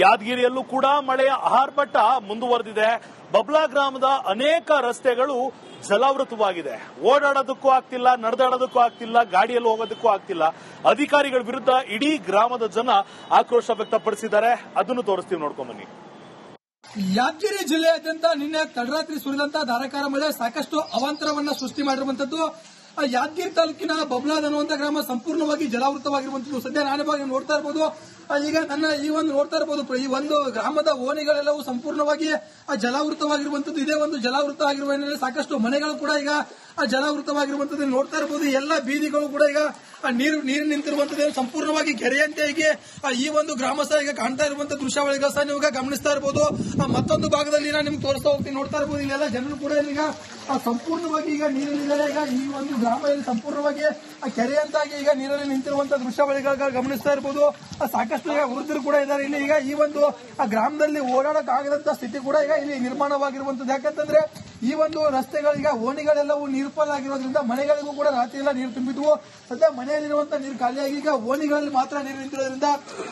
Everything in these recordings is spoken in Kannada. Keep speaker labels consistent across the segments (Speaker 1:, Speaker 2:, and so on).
Speaker 1: ಯಾದಗಿರಿಯಲ್ಲೂ ಕೂಡ ಮಳೆಯ ಆರ್ಭಟ ಮುಂದುವರೆದಿದೆ. ಬಬ್ಲಾ ಗ್ರಾಮದ ಅನೇಕ ರಸ್ತೆಗಳು ಜಲಾವೃತವಾಗಿದೆ. ಓಡಾಡೋದಕ್ಕೂ ಆಗ್ತಿಲ್ಲ, ನಡೆದಾಡೋದಕ್ಕೂ ಆಗ್ತಿಲ್ಲ, ಗಾಡಿಯಲ್ಲಿ ಹೋಗೋದಕ್ಕೂ ಆಗ್ತಿಲ್ಲ. ಅಧಿಕಾರಿಗಳ ವಿರುದ್ಧ ಇಡೀ ಗ್ರಾಮದ ಜನ ಆಕ್ರೋಶ ವ್ಯಕ್ತಪಡಿಸಿದ್ದಾರೆ. ಅದನ್ನು ತೋರಿಸ್ತೀವಿ, ನೋಡ್ಕೊಂಡ್ ಬನ್ನಿ.
Speaker 2: ಯಾದಗಿರಿ ಜಿಲ್ಲೆಯಾದ್ಯಂತ ನಿನ್ನೆ ತಡರಾತ್ರಿ ಸುರಿದಂತಹ ಧಾರಾಕಾರ ಮಳೆ ಸಾಕಷ್ಟು ಅವಾಂತರವನ್ನ ಸೃಷ್ಟಿ ಮಾಡಿರುವಂತದ್ದು. ಯಾದಗಿರಿ ತಾಲೂಕಿನ ಬಬ್ಲಾದ್ ಅನ್ನುವಂತ ಗ್ರಾಮ ಸಂಪೂರ್ಣವಾಗಿ ಜಲಾವೃತವಾಗಿರುವಂತದ್ದು. ಸದ್ಯ ನಾನೇ ನೋಡ್ತಾ ಇರಬಹುದು, ಈಗ ನನ್ನ ಈ ಒಂದು ನೋಡ್ತಾ ಇರಬಹುದು, ಈ ಒಂದು ಗ್ರಾಮದ ಓಣಿಗಳೆಲ್ಲವೂ ಸಂಪೂರ್ಣವಾಗಿ ಜಲಾವೃತವಾಗಿರುವಂತದ್ದು. ಇದೇ ಒಂದು ಜಲಾವೃತ ಆಗಿರುವ ಹಿನ್ನೆಲೆ ಸಾಕಷ್ಟು ಮನೆಗಳು ಕೂಡ ಈಗ ಜಲಾವೃತವಾಗಿರುವಂತದ್ದು ನೋಡ್ತಾ ಇರಬಹುದು. ಎಲ್ಲ ಬೀದಿಗಳು ಕೂಡ ಈಗ ನೀರು ನಿಂತಿರುವಂತದ್ದು, ಸಂಪೂರ್ಣವಾಗಿ ಕೆರೆಯಂತೆ ಹೀಗೆ ಈ ಒಂದು ಗ್ರಾಮಸ್ಥರ ಈಗ ಕಾಣ್ತಾ ಇರುವಂತಹ ದೃಶ್ಯಾವಳಿಗಳು ಸಹ ನೀವು ಗಮನಿಸ್ತಾ ಇರಬಹುದು. ಮತ್ತೊಂದು ಭಾಗದಲ್ಲಿ ನಾನು ನಿಮ್ಗೆ ತೋರಿಸ್ತಾ ಹೋಗ್ತೀನಿ, ನೋಡ್ತಾ ಇರಬಹುದು. ಇಲ್ಲೆಲ್ಲ ಜನರು ಕೂಡ ಈಗ ಸಂಪೂರ್ಣವಾಗಿ ಈಗ ನೀರಿನಿಂದಲೇ ಈಗ ಈ ಒಂದು ಗ್ರಾಮದಲ್ಲಿ ಸಂಪೂರ್ಣವಾಗಿ ಕೆರೆಯಂತಾಗಿ ಈಗ ನೀರಲ್ಲಿ ನಿಂತಿರುವಂತಹ ದೃಶ್ಯಾವಳಿಗಳು ಗಮನಿಸ್ತಾ ಇರಬಹುದು. ಸಾಕಷ್ಟು ಈಗ ವೃದ್ಧರು ಕೂಡ ಇದ್ದಾರೆ ಇಲ್ಲಿ. ಈಗ ಈ ಒಂದು ಗ್ರಾಮದಲ್ಲಿ ಓಡಾಡಕ್ಕಾಗದಂತ ಸ್ಥಿತಿ ಕೂಡ ಈಗ ಇಲ್ಲಿ ನಿರ್ಮಾಣವಾಗಿರುವಂತದ್ದು. ಯಾಕಂತಂದ್ರೆ ಈ ಒಂದು ರಸ್ತೆಗಳೀಗ ಓಣಿಗಳೆಲ್ಲವೂ ನೀರ್ಪಾಲಾಗಿರೋದ್ರಿಂದ ಮನೆಗಳಿಗೂ ಕೂಡ ರಾತ್ರಿ ಎಲ್ಲ ನೀರು ತುಂಬಿದ್ವು. ಸದ್ಯ ಮನೆಯಲ್ಲಿರುವಂತಹ ನೀರು ಖಾಲಿಯಾಗಿ ಈಗ ಓಣಿಗಳಲ್ಲಿ ಮಾತ್ರ ನೀರು ನಿಂತಿರೋದ್ರಿಂದ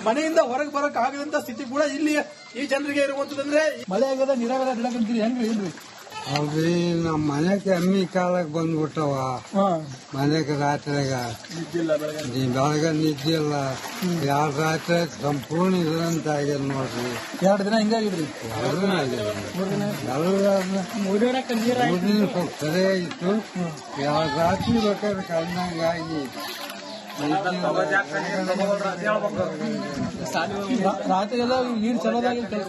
Speaker 2: ಮನೆಯಿಂದ ಹೊರಗೆ ಬರಕ್ ಆಗದಂತ ಸ್ಥಿತಿ ಕೂಡ ಇಲ್ಲಿ ಈ ಜನರಿಗೆ ಇರುವಂತದಂದ್ರೆ ಮಳೆ ಆಗದ ನೀರಾಗದ ಗಿಡಕಂತೀರಿ ಹೆಂಗ್ರಿ ಇಲ್ರಿ?
Speaker 3: ಅಲ್ರಿ, ನಮ್ಮ ಮನೆಗೆ ಎಮ್ಮಿ ಕಾಲಕ್ಕೆ ಬಂದ್ಬಿಟ್ಟವ. ಮನೆಗೆ ರಾತ್ರಿಯಾಗ ಬೆಳಗ್ಗೆ ನಿದ್ದೆ ಇಲ್ಲ. 2 ರಾತ್ರಿ ಸಂಪೂರ್ಣ ಇದ್ರಂತ ಆಗ್ಯದ ನೋಡ್ರಿ.
Speaker 2: 2 ದಿನ ಹಿಂಗಾಗಿದ್ರಿ?
Speaker 3: 2 ದಿನ ಆಗ್ಯದ. 3 ದಿನ ಸ್ವಲ್ಪ ಸರಿಯಾಗಿತ್ತು. 2 ರಾತ್ರಿ ಬೇಕಾದ್ರೆ ಕಣ್ಣಂಗಾಗಿ
Speaker 2: ರಾತ್ರಿ ಎಲ್ಲ ನೀರು ಚಲೋದಾಗಿ ಕೆಲಸ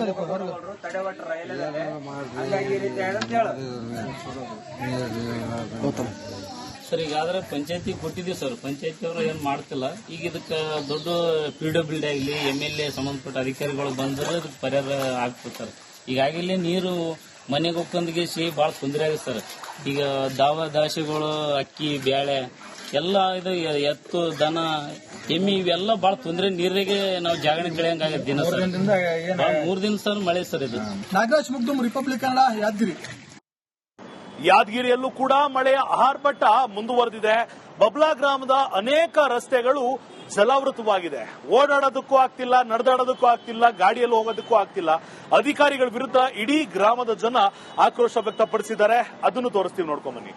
Speaker 4: ಸರ್. ಈಗಾದ್ರೆ ಪಂಚಾಯತಿ ಕೊಟ್ಟಿದ್ದೀವಿ ಸರ್, ಪಂಚಾಯತಿ ಅವರು ಏನ್ ಮಾಡ್ತಿಲ್ಲ. ಈಗ ಇದಕ್ಕೆ ದೊಡ್ಡ PWD ಆಗಲಿ MLA ಸಂಬಂಧಪಟ್ಟ ಅಧಿಕಾರಿಗಳು ಬಂದ್ರೆ ಇದಕ್ಕೆ ಪರಿಹಾರ ಆಗ್ತದೆ ಸರ್. ಈಗಾಗಲೇ ನೀರು ಮನೆಗೆ ಹೋಗ್ಕೊಂಡ್ಗೆ ಬಹಳ ತೊಂದರೆ ಆಗಿದೆ ಸರ್. ಈಗ ದಾಸಗಳು ಅಕ್ಕಿ ಬ್ಯಾಳೆ ಎಲ್ಲ ಇದು ಎತ್ತು ದನ ಎಮ್ಮಿ ಇವೆಲ್ಲ ಬಹಳ ತೊಂದರೆ. ನೀರಿಗೆ ನಾವು ಜಾಗರಣೆ ಕಳೆಯಂಗಾಗ ದಿನ ಸರ್. 3 ದಿನ ಸರ್ ಮಳೆ ಸರ್. ಇದು
Speaker 2: ನಾಗರಾಜ್ ಮುಗ್ದುಂ, ರಿಪಬ್ಲಿಕ್ ಕನ್ನಡ, ಯಾದಗಿರಿ.
Speaker 1: ಯಾದಗಿರಿಯಲ್ಲೂ ಕೂಡ ಮಳೆಯ ಆರ್ಭಟ ಮುಂದುವರೆದಿದೆ. ಬಬ್ಲಾ ಗ್ರಾಮದ ಅನೇಕ ರಸ್ತೆಗಳು ಜಲಾವೃತವಾಗಿದೆ. ಓಡಾಡೋದಕ್ಕೂ ಆಗ್ತಿಲ್ಲ, ನಡೆದಾಡೋದಕ್ಕೂ ಆಗ್ತಿಲ್ಲ, ಗಾಡಿಯಲ್ಲಿ ಹೋಗೋದಕ್ಕೂ ಆಗ್ತಿಲ್ಲ. ಅಧಿಕಾರಿಗಳ ವಿರುದ್ಧ ಇಡೀ ಗ್ರಾಮದ ಜನ ಆಕ್ರೋಶ ವ್ಯಕ್ತಪಡಿಸಿದ್ದಾರೆ. ಅದನ್ನು ತೋರಿಸ್ತೀವಿ, ನೋಡ್ಕೊಂಡ್ ಬನ್ನಿ.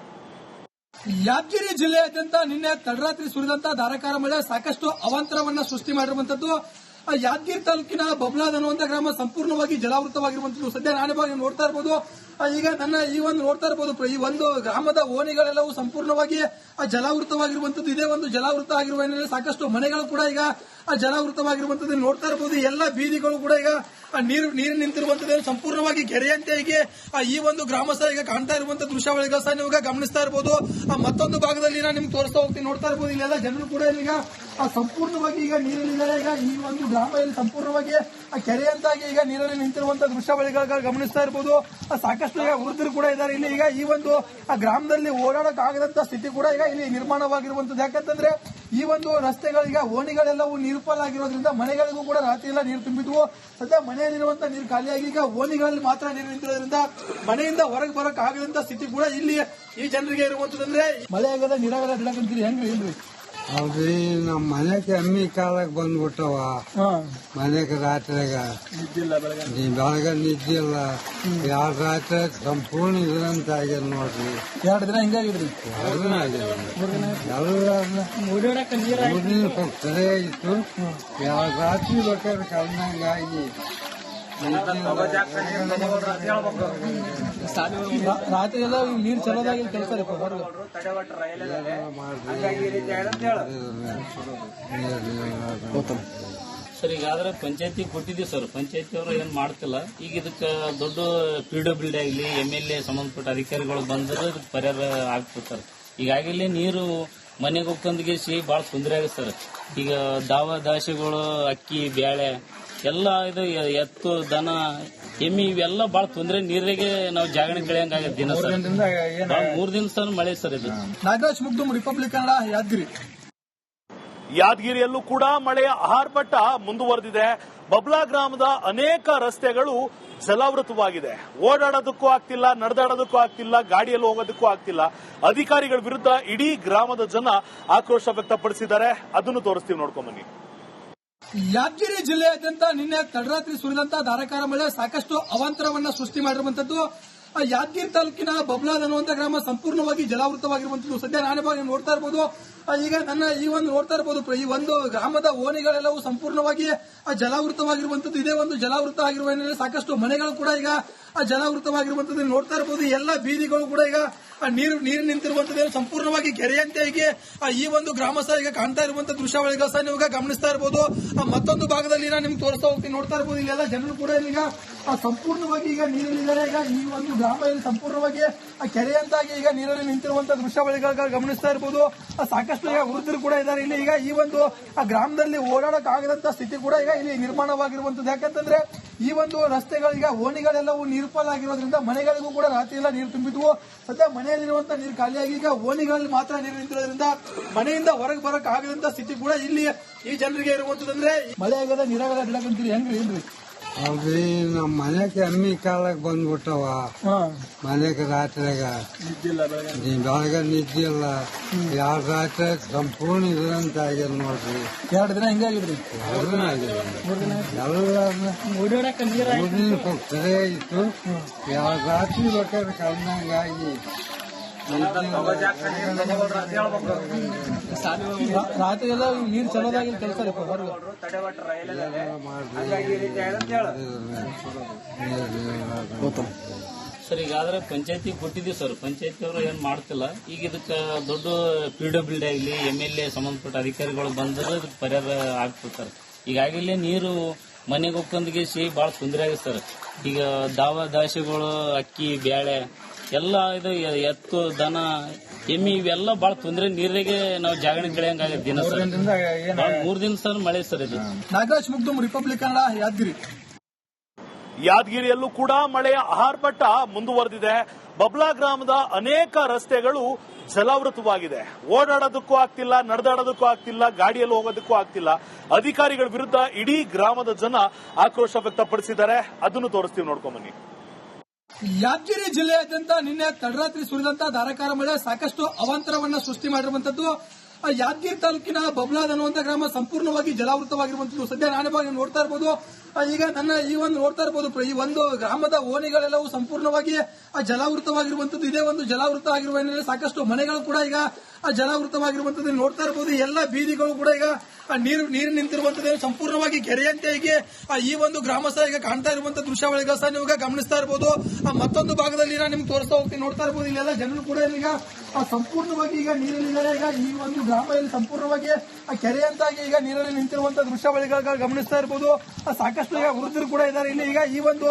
Speaker 2: ಯಾದಗಿರಿ ಜಿಲ್ಲೆಯಾದ್ಯಂತ ನಿನ್ನೆ ತಡರಾತ್ರಿ ಸುರಿದಂತಹ ಧಾರಾಕಾರ ಮಳೆ ಸಾಕಷ್ಟು ಅವಾಂತರವನ್ನ ಸೃಷ್ಟಿ ಮಾಡಿರುವಂತದ್ದು. ಯಾದಗಿರಿ ತಾಲೂಕಿನ ಬಬ್ಲಾದ್ ಅನ್ನುವಂತ ಗ್ರಾಮ ಸಂಪೂರ್ಣವಾಗಿ ಜಲಾವೃತವಾಗಿರುವಂತದ್ದು. ಸದ್ಯ ನಾನೇ ನೋಡ್ತಾ ಇರಬಹುದು, ಈಗ ನನ್ನ ಈ ಒಂದು ನೋಡ್ತಾ ಇರಬಹುದು, ಈ ಒಂದು ಗ್ರಾಮದ ಓಣಿಗಳೆಲ್ಲವೂ ಸಂಪೂರ್ಣವಾಗಿ ಜಲಾವೃತವಾಗಿರುವಂತದ್ದು. ಇದೇ ಒಂದು ಜಲಾವೃತ ಆಗಿರುವ ಹಿನ್ನೆಲೆ ಸಾಕಷ್ಟು ಮನೆಗಳು ಕೂಡ ಈಗ ಜಲಾವೃತವಾಗಿರುವಂತದ್ದು ನೋಡ್ತಾ ಇರಬಹುದು. ಎಲ್ಲ ಬೀದಿಗಳು ಕೂಡ ಈಗ ನೀರು ನಿಂತಿರುವಂತದ್ದು, ಸಂಪೂರ್ಣವಾಗಿ ಕೆರೆಯಂತೆ ಹೀಗೆ ಈ ಒಂದು ಗ್ರಾಮಸ್ಥರ ಈಗ ಕಾಣ್ತಾ ಇರುವಂತಹ ದೃಶ್ಯಾವಳಿಗಳು ಸಹ ನೀವು ಗಮನಿಸ್ತಾ ಇರಬಹುದು. ಮತ್ತೊಂದು ಭಾಗದಲ್ಲಿ ನಾನು ನಿಮ್ಗೆ ತೋರಿಸ್ತಾ ಹೋಗ್ತೀನಿ, ನೋಡ್ತಾ ಇರಬಹುದು. ಇಲ್ಲೆಲ್ಲ ಜನರು ಕೂಡ ಈಗ ಸಂಪೂರ್ಣವಾಗಿ ಈಗ ನೀರಿನಿಂದಲೇ ಈಗ ಈ ಒಂದು ಗ್ರಾಮದಲ್ಲಿ ಸಂಪೂರ್ಣವಾಗಿ ಕೆರೆಯಂತಾಗಿ ಈಗ ನೀರಲ್ಲಿ ನಿಂತಿರುವಂತಹ ದೃಶ್ಯಾವಳಿಗಳು ಗಮನಿಸ್ತಾ ಇರಬಹುದು. ಸಾಕಷ್ಟು ಈಗ ವೃದ್ಧರು ಕೂಡ ಇದ್ದಾರೆ ಇಲ್ಲಿ. ಈಗ ಈ ಒಂದು ಗ್ರಾಮದಲ್ಲಿ ಓಡಾಡಕ್ಕಾಗದಂತ ಸ್ಥಿತಿ ಕೂಡ ಈಗ ಇಲ್ಲಿ ನಿರ್ಮಾಣವಾಗಿರುವಂತದ್ದು. ಯಾಕಂತಂದ್ರೆ ಈ ಒಂದು ರಸ್ತೆಗಳೀಗ ಓಣಿಗಳೆಲ್ಲವೂ ನೀರ್ಪಾಲಾಗಿರೋದ್ರಿಂದ ಮನೆಗಳಿಗೂ ಕೂಡ ರಾತ್ರಿ ಎಲ್ಲ ನೀರು ತುಂಬಿದ್ವು. ಸದ್ಯ ಮನೆಯಲ್ಲಿರುವಂತಹ ನೀರು ಖಾಲಿಯಾಗಿ ಈಗ ಓಣಿಗಳಲ್ಲಿ ಮಾತ್ರ ನೀರು ನಿಂತಿರೋದ್ರಿಂದ ಮನೆಯಿಂದ ಹೊರಗೆ ಬರಕ್ ಆಗದಂತ ಸ್ಥಿತಿ ಕೂಡ ಇಲ್ಲಿ ಈ ಜನರಿಗೆ ಇರುವಂತದಂದ್ರೆ ಮಳೆ ಆಗದ ನೀರಾಗದ ಗಿಡಕಂತೀರಿ ಹೆಂಗ್ರಿ ಇಲ್ರಿ?
Speaker 3: ಅಲ್ರಿ, ನಮ್ಮ ಮನೆಗೆ ಎಮ್ಮಿ ಕಾಲಕ್ಕೆ ಬಂದ್ಬಿಟ್ಟವ. ಮನೆಗೆ ರಾತ್ರಿಯಾಗ ಬೆಳಗ್ಗೆ ನಿದ್ದೆ ಇಲ್ಲ. 2 ರಾತ್ರಿ ಸಂಪೂರ್ಣ ಇದ್ರಂತ ಆಗ್ಯದ ನೋಡ್ರಿ.
Speaker 2: 2 ದಿನ ಹಿಂಗಾಗಿದ್ರಿ?
Speaker 3: 2 ದಿನ ಆಗ್ಯದ. 3 ದಿನ ಸ್ವಲ್ಪ ಸರಿಯಾಗಿತ್ತು. 2 ರಾತ್ರಿ ಬೇಕಾದ್ರೆ ಕಣ್ಣಂಗಾಗಿ
Speaker 2: ರಾತ್ರಿ ಎಲ್ಲ ನೀರು ಚಲೋದಾಗಿ ಕೆಲಸ
Speaker 4: ಸರ್. ಈಗಾದ್ರೆ ಪಂಚಾಯತಿ ಕೊಟ್ಟಿದ್ದೀವಿ ಸರ್, ಪಂಚಾಯತಿ ಅವರು ಏನ್ ಮಾಡ್ತಿಲ್ಲ. ಈಗ ಇದಕ್ಕೆ ದೊಡ್ಡ PWD ಆಗಲಿ MLA ಸಂಬಂಧಪಟ್ಟ ಅಧಿಕಾರಿಗಳು ಬಂದ್ರೆ ಇದಕ್ಕೆ ಪರಿಹಾರ ಆಗ್ತದೆ ಸರ್. ಈಗಾಗಲೇ ನೀರು ಮನೆಗೆ ಹೋಗ್ಕೊಂಡ್ಗೆ ಬಹಳ ತೊಂದರೆ ಆಗಿದೆ ಸರ್. ಈಗ ದಾಸಗಳು ಅಕ್ಕಿ ಬ್ಯಾಳೆ ಎಲ್ಲ ಇದು ಎತ್ತು ದನ ಎಮ್ಮಿ ಇವೆಲ್ಲ ಬಹಳ ತೊಂದರೆ. ನೀರಿಗೆ ನಾವು ಜಾಗರಣೆ ಕಳೆಯಂಗಾಗ ದಿನ ಸರ್. 3 ದಿನ ಸರ್ ಮಳೆ ಸರ್. ಇದು
Speaker 2: ನಾಗರಾಜ್ ಮುಗ್ದುಂ, ರಿಪಬ್ಲಿಕ್ ಕನ್ನಡ, ಯಾದಗಿರಿ.
Speaker 1: ಯಾದಗಿರಿಯಲ್ಲೂ ಕೂಡ ಮಳೆಯ ಆರ್ಭಟ ಮುಂದುವರೆದಿದೆ. ಬಬ್ಲಾ ಗ್ರಾಮದ ಅನೇಕ ರಸ್ತೆಗಳು ಜಲಾವೃತವಾಗಿದೆ. ಓಡಾಡೋದಕ್ಕೂ ಆಗ್ತಿಲ್ಲ, ನಡೆದಾಡೋದಕ್ಕೂ ಆಗ್ತಿಲ್ಲ, ಗಾಡಿಯಲ್ಲಿ ಹೋಗೋದಕ್ಕೂ ಆಗ್ತಿಲ್ಲ. ಅಧಿಕಾರಿಗಳ ವಿರುದ್ಧ ಇಡೀ ಗ್ರಾಮದ ಜನ ಆಕ್ರೋಶ ವ್ಯಕ್ತಪಡಿಸಿದ್ದಾರೆ. ಅದನ್ನು ತೋರಿಸ್ತೀವಿ, ನೋಡ್ಕೊಂಡ್ ಬನ್ನಿ.
Speaker 2: ಯಾದಗಿರಿ ಜಿಲ್ಲೆಯಾದ್ಯಂತ ನಿನ್ನೆ ತಡರಾತ್ರಿ ಸುರಿದಂತ ಧಾರಾಕಾರ ಮಳೆ ಸಾಕಷ್ಟು ಅವಾಂತರವನ್ನ ಸೃಷ್ಟಿ ಮಾಡಿರುವಂತದ್ದು. ಯಾದಗಿರಿ ತಾಲೂಕಿನ ಬಬ್ಲಾದ್ ಅನ್ನುವಂತ ಗ್ರಾಮ ಸಂಪೂರ್ಣವಾಗಿ ಜಲಾವೃತವಾಗಿರುವಂತದ್ದು. ಸದ್ಯ ನಾನೇ ನೋಡ್ತಾ ಇರಬಹುದು, ಈಗ ನನ್ನ ಈ ಒಂದು ನೋಡ್ತಾ ಇರಬಹುದು, ಈ ಒಂದು ಗ್ರಾಮದ ಓಣಿಗಳೆಲ್ಲವೂ ಸಂಪೂರ್ಣವಾಗಿ ಜಲಾವೃತವಾಗಿರುವಂತದ್ದು. ಇದೇ ಒಂದು ಜಲಾವೃತ ಆಗಿರುವ ಹಿನ್ನೆಲೆ ಸಾಕಷ್ಟು ಮನೆಗಳು ಕೂಡ ಈಗ ಜಲಾವೃತವಾಗಿರುವಂತದ್ದು ನೋಡ್ತಾ ಇರಬಹುದು. ಎಲ್ಲ ಬೀದಿಗಳು ಕೂಡ ಈಗ ನೀರು ನಿಂತಿರುವಂತದ್ದು, ಸಂಪೂರ್ಣವಾಗಿ ಕೆರೆಯಂತೆ ಹೀಗೆ ಈ ಒಂದು ಗ್ರಾಮ ಸಹ ಈಗ ಕಾಣ್ತಾ ಇರುವಂತಹ ದೃಶ್ಯಾವಳಿಗಳು ಸಹ ನೀವು ಗಮನಿಸ್ತಾ ಇರಬಹುದು. ಮತ್ತೊಂದು ಭಾಗದಲ್ಲಿ ನಾನು ನಿಮ್ಗೆ ತೋರಿಸ್ತಾ ಹೋಗ್ತೀನಿ, ನೋಡ್ತಾ ಇರಬಹುದು. ಇಲ್ಲೆಲ್ಲ ಜನರು ಕೂಡ ಈಗ ಸಂಪೂರ್ಣವಾಗಿ ಈಗ ನೀರಲ್ಲಿದ್ದಾರೆ. ಈಗ ಈ ಒಂದು ಗ್ರಾಮದಲ್ಲಿ ಸಂಪೂರ್ಣವಾಗಿ ಕೆರೆಯಂತಾಗಿ ಈಗ ನೀರಲ್ಲಿ ನಿಂತಿರುವಂತಹ ದೃಶ್ಯಾವಳಿಗಳು ಗಮನಿಸ್ತಾ ಇರಬಹುದು. ಸಾಕಷ್ಟು ಈಗ ವೃದ್ಧರು ಕೂಡ ಇದ್ದಾರೆ ಇಲ್ಲಿ. ಈಗ ಈ ಒಂದು ಗ್ರಾಮದಲ್ಲಿ ಓಡಾಡಕ್ಕಾಗದಂತ ಸ್ಥಿತಿ ಕೂಡ ಈಗ ಇಲ್ಲಿ ನಿರ್ಮಾಣವಾಗಿರುವಂತದ್ದು. ಯಾಕಂತಂದ್ರೆ ಈ ಒಂದು ರಸ್ತೆಗಳೀಗ ಓಣಿಗಳೆಲ್ಲವೂ ನೀರು ಪಾಲಾಗಿರೋದ್ರಿಂದ ಮನೆಗಳಿಗೂ ಕೂಡ ರಾತ್ರಿ ಎಲ್ಲ ನೀರು ತುಂಬಿದ್ವು. ಸದ್ಯ ಮನೆಯಲ್ಲಿರುವಂತಹ ನೀರು ಖಾಲಿಯಾಗಿ ಈಗ ಓಣಿಗಳಲ್ಲಿ ಮಾತ್ರ ನೀರು ನಿಂತಿರೋದ್ರಿಂದ ಮನೆಯಿಂದ ಹೊರಗೆ ಬರಕ್ ಆಗದಂತ ಸ್ಥಿತಿ ಕೂಡ ಇಲ್ಲಿ ಈ ಜನರಿಗೆ ಇರುವಂತದಂದ್ರೆ ಮಳೆ ಆಗದ ನೀರಾಗದ ಬಿಡಕಂತೀರಿ ಹೆಂಗ್ರಿ ಏನ್ರಿ?
Speaker 3: ಹೌದ್ರಿ, ನಮ್ಮ ಮನೆಗೆ ಎಮ್ಮಿ ಕಾಲಕ್ಕೆ ಬಂದ್ಬಿಟ್ಟವ. ಮನೆಗೆ ರಾತ್ರಿಯಾಗ ಬೆಳಗ ನಿದ್ದೆ ಇಲ್ಲ. 2 ರಾತ್ರಿ ಸಂಪೂರ್ಣ ಇದ್ರಂತ ಆಗ್ಯದ ನೋಡ್ರಿ.
Speaker 2: 2 ದಿನ ಹಿಂಗಾಗಿದ್ರಿ?
Speaker 3: 2 ದಿನ ಆಗಿದೆ. ಎಲ್ಲ ಮೂರಿನ ಸರಿ ಇತ್ತು. 2 ರಾತ್ರಿ ಬೇಕಾದ್ರೆ ಕಳ್ದಂಗಾಗಿ
Speaker 2: ರಾತ್ರಿ ಎಲ್ಲ ನೀರು ಚಲೋದಾಗಿ ಕೆಲಸ
Speaker 4: ಸರ್. ಈಗಾದ್ರೆ ಪಂಚಾಯತಿ ಕೊಟ್ಟಿದ್ದೀವಿ ಸರ್, ಪಂಚಾಯತಿ ಅವರು ಏನ್ ಮಾಡ್ತಿಲ್ಲ. ಈಗ ಇದಕ್ಕೆ ದೊಡ್ಡ PWD ಆಗಲಿ MLA ಸಂಬಂಧಪಟ್ಟ ಅಧಿಕಾರಿಗಳು ಬಂದ್ರೆ ಇದಕ್ಕೆ ಪರಿಹಾರ ಆಗ್ತಿರ್ತಾರೆ. ಈಗಾಗಲೇ ನೀರು ಮನೆಗೆ ಹೋಗ್ಕೊಂಡ್ಗಿಸಿ ಬಹಳ ತೊಂದರೆ ಆಗಿದೆ ಸರ್. ಈಗ ದಾಸಿಗಳು ಅಕ್ಕಿ ಬ್ಯಾಳೆ ಎಲ್ಲ ಇದು ಎತ್ತು ದನ ಎಮ್ಮಿ ಇವೆಲ್ಲ ಬಹಳ ತೊಂದರೆ. ನೀರಿಗೆ ನಾವು ಜಾಗರಣೆ ಬೆಳೆಯಂಗಾಗತ್ತೆ ದಿನ ಸರ್. 3 ದಿನ ಸರ್ ಮಳೆ ಸರ್. ಇದು
Speaker 2: ನಾಗರಾಜ್ ಮುಗ್ದುಮ್, ರಿಪಬ್ಲಿಕ್ ಕನ್ನಡ, ಯಾದಗಿರಿ.
Speaker 1: ಯಾದಗಿರಿಯಲ್ಲೂ ಕೂಡ ಮಳೆಯ ಆರ್ಭಟ ಮುಂದುವರೆದಿದೆ. ಬಬ್ಲಾ ಗ್ರಾಮದ ಅನೇಕ ರಸ್ತೆಗಳು ಜಲಾವೃತವಾಗಿದೆ. ಓಡಾಡೋದಕ್ಕೂ ಆಗ್ತಿಲ್ಲ, ನಡೆದಾಡೋದಕ್ಕೂ ಆಗ್ತಿಲ್ಲ, ಗಾಡಿಯಲ್ಲಿ ಹೋಗೋದಕ್ಕೂ ಆಗ್ತಿಲ್ಲ. ಅಧಿಕಾರಿಗಳ ವಿರುದ್ಧ ಇಡೀ ಗ್ರಾಮದ ಜನ ಆಕ್ರೋಶ ವ್ಯಕ್ತಪಡಿಸಿದ್ದಾರೆ. ಅದನ್ನು ತೋರಿಸ್ತೀವಿ, ನೋಡ್ಕೊಂಡ್ ಬನ್ನಿ.
Speaker 2: ಯಾದಗಿರಿ ಜಿಲ್ಲೆಯಾದ್ಯಂತ ನಿನ್ನೆ ತಡರಾತ್ರಿ ಸುರಿದಂತ ಧಾರಾಕಾರ ಮಳೆ ಸಾಕಷ್ಟು ಅವಾಂತರವನ್ನ ಸೃಷ್ಟಿ ಮಾಡಿರುವಂತದ್ದು. ಯಾದಗಿರಿ ತಾಲೂಕಿನ ಬಬ್ಲಾದ್ ಅನ್ನುವಂತ ಗ್ರಾಮ ಸಂಪೂರ್ಣವಾಗಿ ಜಲಾವೃತವಾಗಿರುವಂತದ್ದು. ಸದ್ಯ ನಾನೇ ನೋಡ್ತಾ ಇರಬಹುದು, ಈಗ ನನ್ನ ಈ ಒಂದು ನೋಡ್ತಾ ಇರಬಹುದು, ಈ ಒಂದು ಗ್ರಾಮದ ಓಣಿಗಳೆಲ್ಲವೂ ಸಂಪೂರ್ಣವಾಗಿ ಜಲಾವೃತವಾಗಿರುವಂತದ್ದು. ಇದೇ ಒಂದು ಜಲಾವೃತ ಆಗಿರುವ ಹಿನ್ನೆಲೆ ಸಾಕಷ್ಟು ಮನೆಗಳು ಕೂಡ ಈಗ ಜಲಾವೃತವಾಗಿರುವಂತದ್ದು ನೋಡ್ತಾ ಇರಬಹುದು. ಎಲ್ಲ ಬೀದಿಗಳು ಕೂಡ ಈಗ ನೀರು ನಿಂತಿರುವಂತದ್ದು, ಸಂಪೂರ್ಣವಾಗಿ ಕೆರೆಯಂತೆ ಹೀಗೆ ಈ ಒಂದು ಗ್ರಾಮ ಸಹ ಈಗ ಕಾಣ್ತಾ ಇರುವಂತಹ ದೃಶ್ಯಾವಳಿಗಳು ಸಹ ನೀವು ಗಮನಿಸ್ತಾ ಇರಬಹುದು. ಮತ್ತೊಂದು ಭಾಗದಲ್ಲಿ ನಾನು ನಿಮ್ಗೆ ತೋರಿಸ್ತಾ ಹೋಗ್ತೀನಿ, ನೋಡ್ತಾ ಇರಬಹುದು. ಇಲ್ಲೆಲ್ಲ ಜನರು ಕೂಡ ಈಗ ಸಂಪೂರ್ಣವಾಗಿ ಈಗ ನೀರಲ್ಲಿದ್ದಾರೆ. ಈಗ ಈ ಒಂದು ಗ್ರಾಮದಲ್ಲಿ ಸಂಪೂರ್ಣವಾಗಿ ಕೆರೆಯಂತಾಗಿ ಈಗ ನೀರಲ್ಲಿ ನಿಂತಿರುವಂತಹ ದೃಶ್ಯಾವಳಿಗಳು ಗಮನಿಸ್ತಾ ಇರಬಹುದು. ಸಾಕಷ್ಟು ಈಗ ವೃದ್ಧರು ಕೂಡ ಇದ್ದಾರೆ ಇಲ್ಲಿ. ಈಗ ಈ ಒಂದು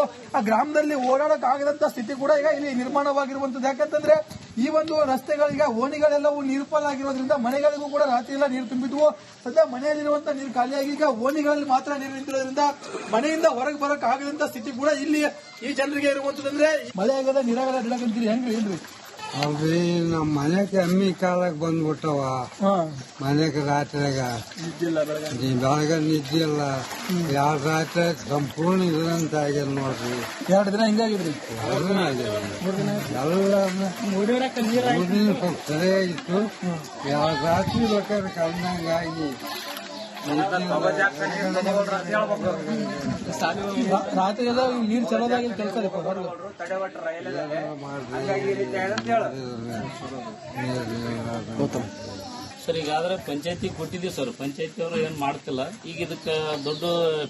Speaker 2: ಗ್ರಾಮದಲ್ಲಿ ಓಡಾಡಕ್ಕಾಗದಂತ ಸ್ಥಿತಿ ಕೂಡ ಈಗ ಇಲ್ಲಿ ನಿರ್ಮಾಣವಾಗಿರುವಂತದ್ದು. ಯಾಕಂತಂದ್ರೆ ಈ ಒಂದು ರಸ್ತೆಗಳೀಗ ಓಣಿಗಳೆಲ್ಲವೂ ನೀರು ಪಾಲಾಗಿರೋದ್ರಿಂದ ಮನೆಗಳಿಗೂ ಕೂಡ ರಾತ್ರಿ ಎಲ್ಲ ನೀರು ತುಂಬಿದ್ವು. ಸದ್ಯ ಮನೆಯಲ್ಲಿರುವಂತಹ ನೀರು ಖಾಲಿಯಾಗಿ ಈಗ ಓಣಿಗಳಲ್ಲಿ ಮಾತ್ರ ನೀರು ನಿಂತಿರೋದ್ರಿಂದ ಮನೆಯಿಂದ ಹೊರಗೆ ಬರಕ್ ಆಗದಂತ ಸ್ಥಿತಿ ಕೂಡ ಇಲ್ಲಿ ಈ ಜನರಿಗೆ ಇರುವಂತದಂದ್ರೆ ಮಳೆ ಆಗದ ನೀರಾಗದ ಬಿಡಕಂತೀರಿ ಹೆಂಗ್ರಿ ಏನ್ರಿ?
Speaker 3: ಹೌದ್ರಿ, ನಮ್ಮ ಮನೆಗೆ ಎಮ್ಮಿ ಕಾಲಕ್ಕೆ ಬಂದ್ಬಿಟ್ಟವ. ಮನೆಗೆ ರಾತ್ರಿಯಾಗ ಬೆಳಗ ನಿದ್ದೆ ಇಲ್ಲ. 2 ರಾತ್ರಿ ಸಂಪೂರ್ಣ ಇದ್ರಂತ ಆಗ್ಯದ ನೋಡ್ರಿ.
Speaker 2: 2 ದಿನ ಹಿಂಗಾಗಿದ್ರಿ?
Speaker 3: 2 ದಿನ ಆಗಿದೆ. ಎಲ್ಲ ಮೂರಿನ ಸರಿ ಇತ್ತು. 2 ರಾತ್ರಿ ಬೇಕಾದ್ರೆ ಕಳ್ದಂಗಾಗಿ
Speaker 2: ರಾತ್ರಿ ಎಲ್ಲ ನೀರು ಚಲೋದಾಗಿ ಕೆಲಸ
Speaker 4: ಸರ್. ಈಗಾದ್ರೆ ಪಂಚಾಯತಿ ಕೊಟ್ಟಿದ್ದೀವಿ ಸರ್, ಪಂಚಾಯತಿ ಅವರು ಏನ್ ಮಾಡ್ತಿಲ್ಲ. ಈಗ ಇದಕ್ಕೆ ದೊಡ್ಡ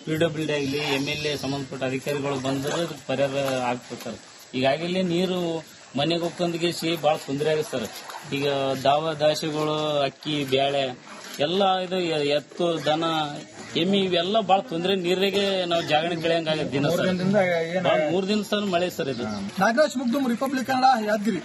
Speaker 4: PWD ಆಗಲಿ MLA ಸಂಬಂಧಪಟ್ಟ ಅಧಿಕಾರಿಗಳು ಬಂದ್ರೆ ಇದಕ್ಕೆ ಪರಿಹಾರ ಆಗ್ತಿರ್ತಾರೆ. ಈಗಾಗಲೇ ನೀರು ಮನೆಗೆ ಹೋಗ್ಕೊಂಡ್ಗಿಸಿ ಬಹಳ ತೊಂದರೆ ಆಗಿದೆ ಸರ್. ಈಗ ದಾಸಿಗಳು ಅಕ್ಕಿ ಬ್ಯಾಳೆ ಎಲ್ಲ ಇದು ಎತ್ತು ದನ ಎಮ್ಮಿ ಇವೆಲ್ಲ ಬಹಳ ತೊಂದರೆ. ನೀರಿಗೆ ನಾವು ಜಾಗರಣೆ ಬೆಳೆಯಂಗಾಗತ್ತೆ ದಿನ ಸರ್. 3 ದಿನ ಸರ್ ಮಳೆ ಸರ್. ಇದು
Speaker 2: ನಾಗರಾಜ್ ಮುಗ್ದುಮ್, ರಿಪಬ್ಲಿಕ್ ಕನ್ನಡ, ಯಾದಗಿರಿ.